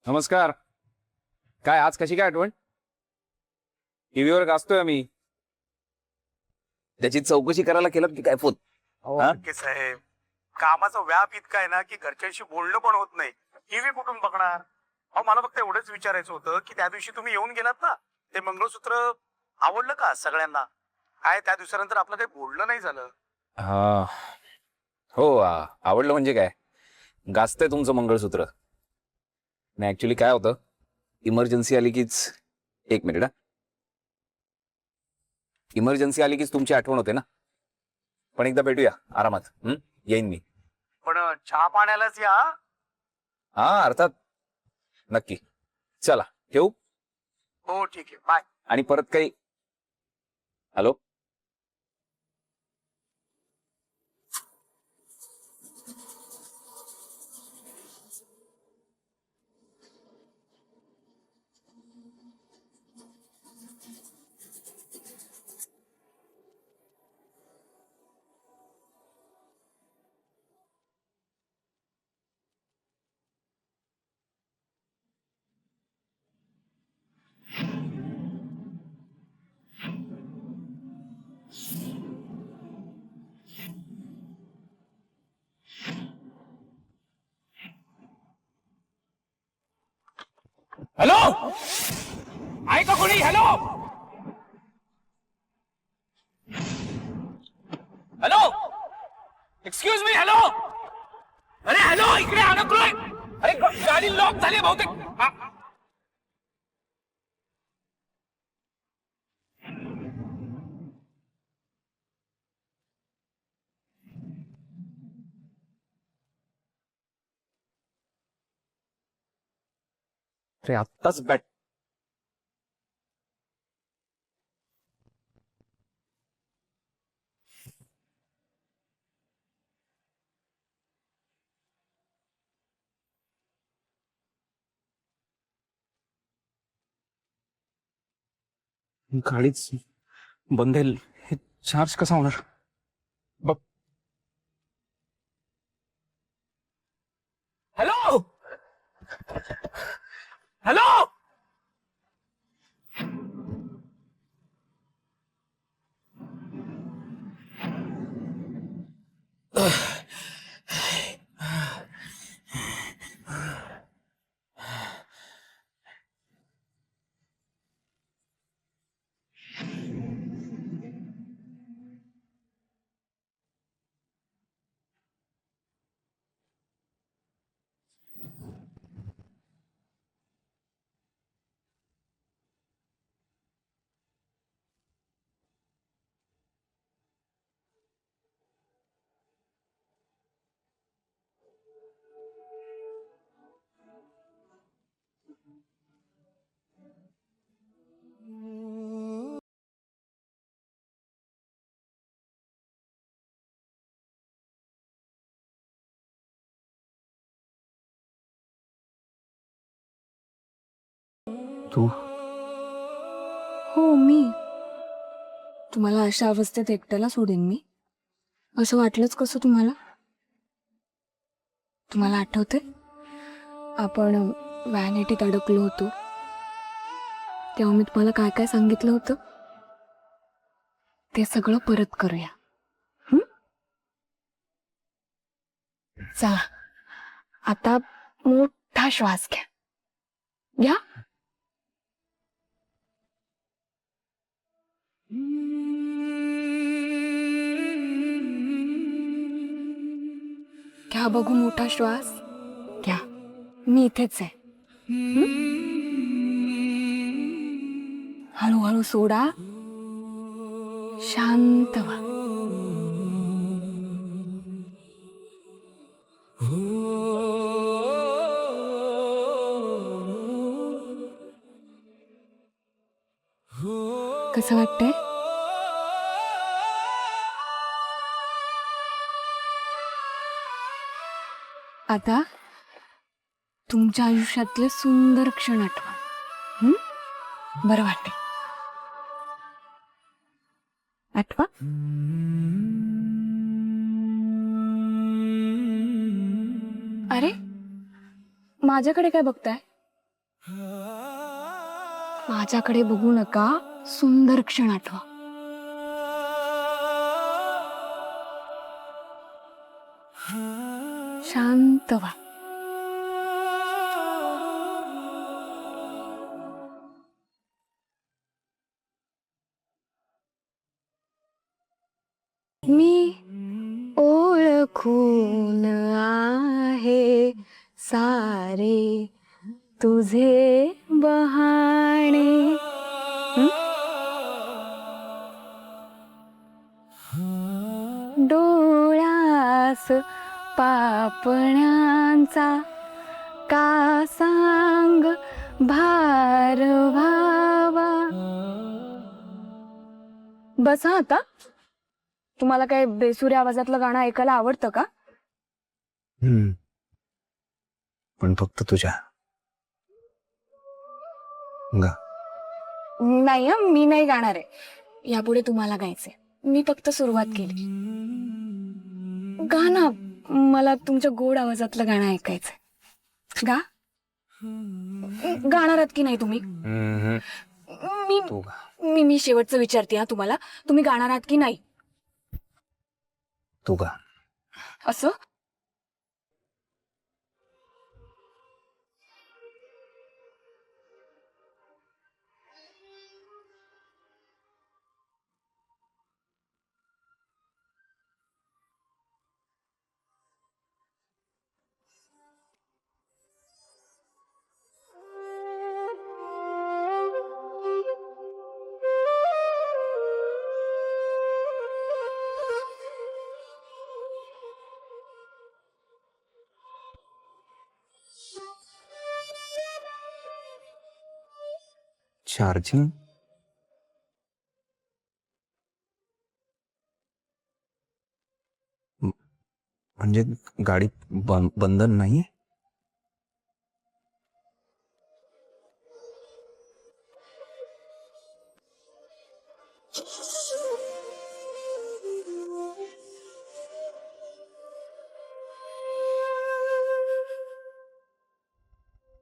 नमस्कार. काय आज कशी काय आठवण? टीव्हीवर गाजतोय आम्ही. त्याची चौकशी करायला केलं की काय फोन? हा? साहेब, कामाचा व्याप इतका आहे ना की घरच्यांशी बोलणं पण होत नाही. टीव्ही कुठून बघणार? अहो, मला फक्त एवढंच विचारायचं होतं की त्या दिवशी तुम्ही येऊन गेलात ना, ते मंगळसूत्र आवडलं का सगळ्यांना? काय त्या दिवसानंतर आपलं काही बोलणं नाही झालं. हा. हो आवडलं म्हणजे काय? गाजतंय तुमचं मंगळसूत्र. नाही ऍक्च्युली काय होतं, इमर्जन्सी आली कीच. एक मिनिट. इमर्जन्सी आली कीच तुमची आठवण होते ना. पण एकदा भेटूया आरामात. येईन मी. पण चहा पाण्यालाच या. हा अर्थात. नक्की. चला ठेवू. हो ठीक आहे, बाय. आणि परत काही. हॅलो. हॅलो. आहे का कोणी? Hello. Hello. Excuse me. Hello. अरे हॅलो, इकडे अडकलोय. अरे गाडी लॉक झाली बहुतेक. अरे आत्ताच बॅट. गाडीच बंद आहे. हे चार्ज कसा होणार? हॅलो. हॅलो. तू. हो मी. तुम्हाला अशा अवस्थेत एकट्याला सोडेन मी? असं वाटलंच कसं तुम्हाला? तुम्हाला आठवते आपण व्हॅनिटीत अडकलो होतो तेव्हा मी तुम्हाला काय काय सांगितलं होतं? ते सगळं परत करूया. चला आता मोठा श्वास घ्या. घ्या. घ्या बघू मोठा श्वास. घ्या. मी इथेच आहे. हळूहळू सोडा. शांत व्हा. कसं वाटतंय? आता तुमच्या आयुष्यातले सुंदर क्षण आठवा. बरं वाटते. आठवा. अरे माझ्याकडे काय बघताय? माझ्याकडे बघू नका, सुंदर क्षण आठवा. शांत व्हा. मी ओळखून आहे सारे तुझे बहाणे. डोळ्यास पापण्यांचा का सांग भार व्हावा. बसा आता. तुम्हाला काय बेसुऱ्या आवाजातलं गाणं ऐकायला आवडतं का? पण फक्त तुझ्या. गा. नाही हं, मी नाही गाणार आहे. यापुढे तुम्हाला गायचंय. मी फक्त सुरुवात केली. गाणं, मला तुमच्या गोड आवाजातलं गाणं ऐकायचंय. गा. गाणार आहात की नाही तुम्ही? मी तू गा. मी शेवटचं विचारते हा तुम्हाला, तुम्ही गाणार आहात की नाही? तू गा. असं चार्जिंग म्हणजे गाडीत बंधन नाही.